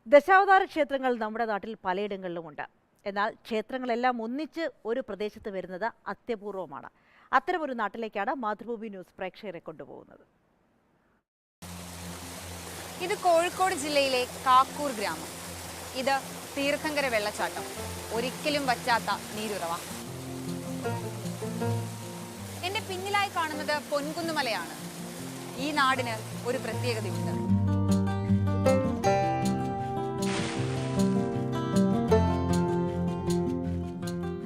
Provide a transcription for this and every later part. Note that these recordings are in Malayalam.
ദശാവതാര ക്ഷേത്രങ്ങൾ നമ്മുടെ നാട്ടിൽ പലയിടങ്ങളിലുമുണ്ട്. എന്നാൽ ക്ഷേത്രങ്ങളെല്ലാം ഒന്നിച്ച് ഒരു പ്രദേശത്ത് വരുന്നത് അത്യപൂർവമാണ്. അത്തരമൊരു നാട്ടിലേക്കാണ് മാതൃഭൂമി ന്യൂസ് പ്രേക്ഷകരെ കൊണ്ടുപോകുന്നത്. ഇത് കോഴിക്കോട് ജില്ലയിലെ കാക്കൂർ ഗ്രാമം. ഇത് തീർത്ഥങ്കര വെള്ളച്ചാട്ടം, ഒരിക്കലും വറ്റാത്ത നീരുറവ. എന്റെ പിന്നിലായി കാണുന്നത് പൊൻകുന്നുമലയാണ്. ഈ നാടിന് ഒരു പ്രത്യേകതയുണ്ട്.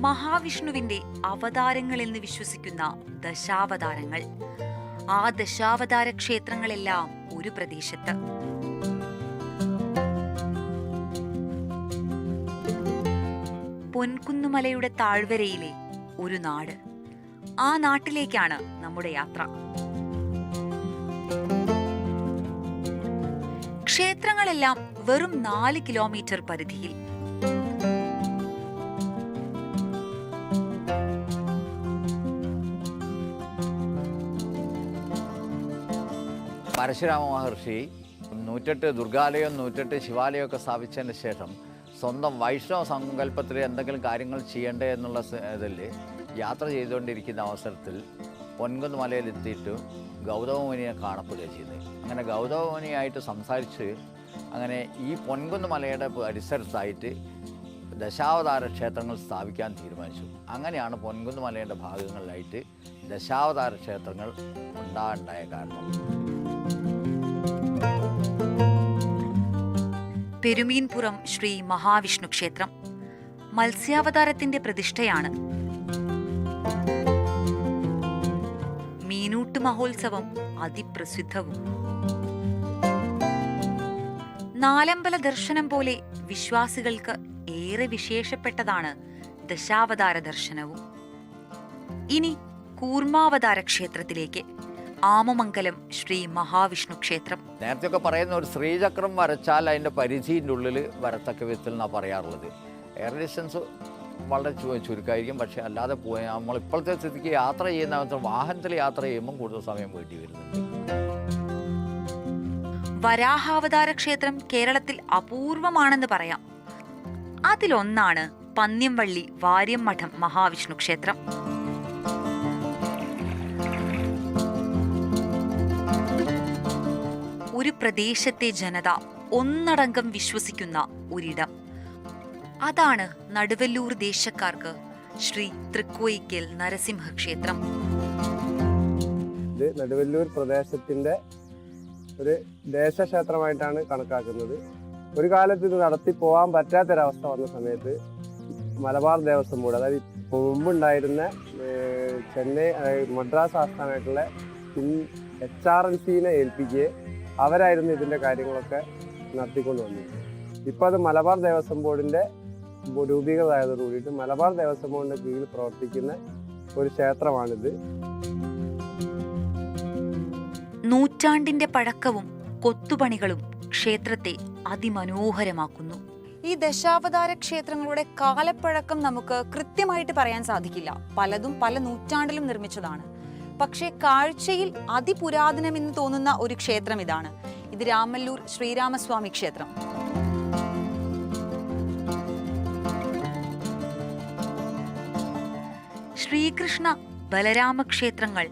മഹാവിഷ്ണുവിന്റെ അവതാരങ്ങൾ എന്ന് വിശ്വസിക്കുന്ന ദശാവതാരങ്ങൾ. ആ ദശാവതാര ക്ഷേത്രങ്ങളെല്ലാം ഒരു പ്രദേശത്ത്. പൊൻകുന്നുമലയുടെ താഴ്വരയിലെ ഒരു നാട്. ആ നാട്ടിലേക്കാണ് നമ്മുടെ യാത്ര. ക്ഷേത്രങ്ങളെല്ലാം വെറും 4 കിലോമീറ്റർ പരിധിയിൽ. പരശുരാമ മഹർഷി 108 ദുർഗാലയം 108 ശിവാലയമൊക്കെ സ്ഥാപിച്ചതിന് ശേഷം സ്വന്തം വൈഷ്ണവ സങ്കല്പത്തിൽ എന്തെങ്കിലും കാര്യങ്ങൾ ചെയ്യണ്ടേ എന്നുള്ള ഇതിൽ യാത്ര ചെയ്തുകൊണ്ടിരിക്കുന്ന അവസരത്തിൽ പൊൻകുന്ന് മലയിലെത്തിയിട്ട് ഗൗതമമുനിയെ കാണപ്പെടുകയാണ് ചെയ്തത്. അങ്ങനെ ഗൗതമമുനിയായിട്ട് സംസാരിച്ച് അങ്ങനെ ഈ പൊൻകുന്ന് മലയുടെ പരിസരത്തായിട്ട് ദശാവതാര ക്ഷേത്രങ്ങൾ സ്ഥാപിക്കാൻ തീരുമാനിച്ചു. അങ്ങനെയാണ് പൊൻകുന്ന് മലയുടെ ഭാഗങ്ങളിലായിട്ട് ദശാവതാര ക്ഷേത്രങ്ങൾ ഉണ്ടായ കാരണം. പെരുമീൻപുറം ശ്രീ മഹാവിഷ്ണു ക്ഷേത്രം മത്സ്യാവതാരത്തിന്റെ പ്രതിഷ്ഠയാണ്. മീനൂട്ട് മഹോത്സവം അതിപ്രസിദ്ധവും. നാലമ്പല ദർശനം പോലെ വിശ്വാസികൾക്ക് ഏറെ വിശേഷപ്പെട്ടതാണ് ദശാവതാര ദർശനവും. ഇനി കൂർമാവതാര ക്ഷേത്രത്തിലേക്ക്. ആമമംഗലം ശ്രീ മഹാവിഷ്ണു ക്ഷേത്രം. നേരത്തെയൊക്കെ പറയുന്ന ഒരു ശ്രീചക്രം വരച്ചാൽ അതിൻ്റെ പരിധിൻ്റെ ഉള്ളിൽ വരത്തക്ക വിധത്തിൽ എന്നാണ് പറയാറുള്ളത്. എയർ ഡിസ്റ്റൻസ് വളരെ ചുരുക്കമായിരിക്കും. പക്ഷേ അല്ലാതെ നമ്മൾ ഇപ്പോഴത്തെ സ്ഥിതിക്ക് യാത്ര ചെയ്യുന്ന വാഹനത്തിൽ യാത്ര ചെയ്യുമ്പം കൂടുതൽ സമയം വേണ്ടി വരുന്നുണ്ട്. വരാഹാവതാര ക്ഷേത്രം കേരളത്തിൽ അപൂർവമാണെന്ന് പറയാം. അതിലൊന്നാണ് പന്ന്യംവള്ളി വാര്യം മഠം മഹാവിഷ്ണു ക്ഷേത്രം. ഒരു പ്രദേശത്തെ ജനത ഒന്നടങ്കം വിശ്വസിക്കുന്ന ഒരിടം. അതാണ് നടുവല്ലൂർ ദേശക്കാർക്ക് ശ്രീ തൃക്കോയിക്കൽ നരസിംഹ ക്ഷേത്രം. ഇത് നടുവല്ലൂർ പ്രദേശത്തിന്റെ ഒരു ദേശക്ഷേത്രമായിട്ടാണ് കണക്കാക്കുന്നത്. ഒരു കാലത്ത് ഇത് നടത്തി പോകാൻ പറ്റാത്തൊരവസ്ഥ വന്ന സമയത്ത് മലബാർ ദേവസ്വം ബോർഡ്, അതായത് മുമ്പുണ്ടായിരുന്ന ചെന്നൈ മദ്രാസ് ആസ്ഥാനമായിട്ടുള്ള HRNCനെ ഏൽപ്പിക്കുകയെ അവരായിരുന്നു ഇതിൻ്റെ കാര്യങ്ങളൊക്കെ നടത്തിക്കൊണ്ട് വന്നത്. ഇപ്പോൾ അത് മലബാർ ദേവസ്വം ബോർഡിൻ്റെ രൂപീകൃതമായതോട് കൂടിയിട്ട് മലബാർ ദേവസ്വം ബോർഡിൻ്റെ കീഴിൽ പ്രവർത്തിക്കുന്ന ഒരു ക്ഷേത്രമാണിത്. നൂറ്റാണ്ടിന്റെ പഴക്കവും കൊത്തുപണികളും ക്ഷേത്രത്തെ അതിമനോഹരമാക്കുന്നു. ഈ ദശാവതാര ക്ഷേത്രങ്ങളുടെ കാലപ്പഴക്കം നമുക്ക് കൃത്യമായിട്ട് പറയാൻ സാധിക്കില്ല. പലതും പല നൂറ്റാണ്ടിലും നിർമ്മിച്ചതാണ്. പക്ഷേ കാഴ്ചയിൽ അതിപുരാതനമെന്ന് തോന്നുന്ന ഒരു ക്ഷേത്രം ഇതാണ്. ഇത് രാമല്ലൂർ ശ്രീരാമസ്വാമി ക്ഷേത്രം. ശ്രീകൃഷ്ണ ബലരാമ ക്ഷേത്രങ്ങൾ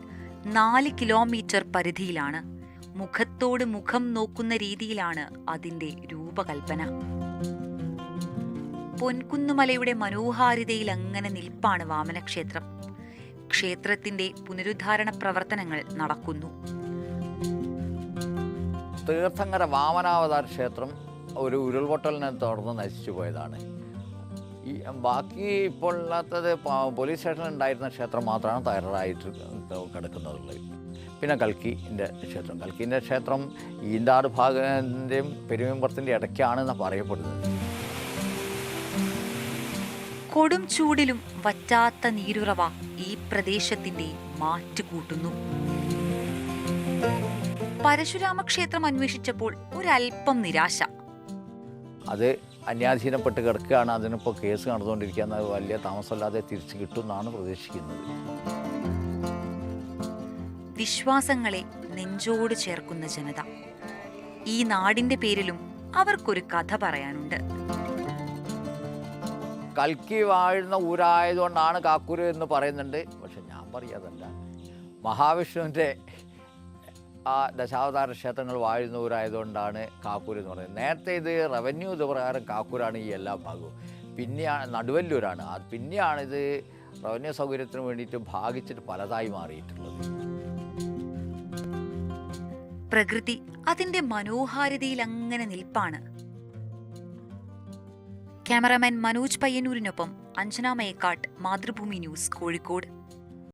4 കിലോമീറ്റർ പരിധിയിലാണ്. മുഖത്തോട് മുഖം നോക്കുന്ന രീതിയിലാണ് അതിന്റെ രൂപകൽപ്പന. പൊൻകുന്നുമലയുടെ മനോഹാരിതയിൽ അങ്ങനെ നിൽപ്പാണ് വാമനക്ഷേത്രം. ക്ഷേത്രത്തിന്റെ പുനരുദ്ധാരണ പ്രവർത്തനങ്ങൾ നടക്കുന്നു. തീർത്ഥങ്കര വാമനാവതാര ക്ഷേത്രം ഒരു ഉരുൾപൊട്ടലിനെ തുടർന്ന് നശിച്ചു പോയതാണ്. ഈ ബാക്കി ഇപ്പോൾ ഉള്ളത് പോലീസ് സ്റ്റേഷനിൽ ഉണ്ടായിരുന്ന ക്ഷേത്രം മാത്രമാണ് തയ്യാറായിട്ട് കിടക്കുന്നുള്ളത്. പിന്നെ കൽക്കിൻ്റെ ക്ഷേത്രം. കൽക്കിൻ്റെ ക്ഷേത്രം ഈന്താട് ഭാഗത്തിൻ്റെയും പെരുമീൻപുറത്തിൻ്റെ ഇടയ്ക്കാണെന്ന് പറയപ്പെടുന്നത്. കൊടും ചൂടിലും വറ്റാത്ത നീരുറവ ഈ പ്രദേശത്തിന്റെ മാറ്റുകൂട്ടുന്നു. പരശുരാമ ക്ഷേത്രം അന്വേഷിച്ചപ്പോൾ ഒരൽപ്പം നിരാശ. അത് അന്യാധീനപ്പെട്ട് കിടക്കുകയാണ്. അതിനിപ്പോൾ കേസ് നടന്നുകൊണ്ടിരിക്കുകയെന്ന് വലിയ താമസമില്ലാതെ തിരിച്ചു കിട്ടുമെന്നാണ് പ്രതീക്ഷിക്കുന്നത്. വിശ്വാസങ്ങളെ നെഞ്ചോട് ചേർക്കുന്ന ജനത. ഈ നാടിന്റെ പേരിലും അവർക്കൊരു കഥ പറയാനുണ്ട്. കൽക്കി വാഴുന്ന ഊരായതുകൊണ്ടാണ് കാക്കൂര് എന്ന് പറയുന്നുണ്ട്. പക്ഷെ ഞാൻ പറയാതല്ല, മഹാവിഷ്ണുവിൻ്റെ ആ ദശാവതാര ക്ഷേത്രങ്ങൾ വാഴുന്ന ഊരായതുകൊണ്ടാണ് കാക്കൂര് എന്ന് പറയുന്നത്. നേരത്തെ ഇത് റവന്യൂ ഇത് പ്രകാരം കാക്കൂരാണ് ഈ എല്ലാ ഭാഗവും. പിന്നെയാണ് നടുവല്ലൂരാണ്, പിന്നെയാണിത് റവന്യൂ സൗകര്യത്തിന് വേണ്ടിയിട്ട് ഭാഗിച്ചിട്ട് പലതായി മാറിയിട്ടുള്ളത്. പ്രകൃതി അതിന്റെ മനോഹാരിതയിൽ അങ്ങനെ നിൽപ്പാണ്. ക്യാമറാമാൻ മനോജ് പയ്യന്നൂരിനൊപ്പം അഞ്ജന മേക്കാട്ട്, മാതൃഭൂമി ന്യൂസ്, കോഴിക്കോട്.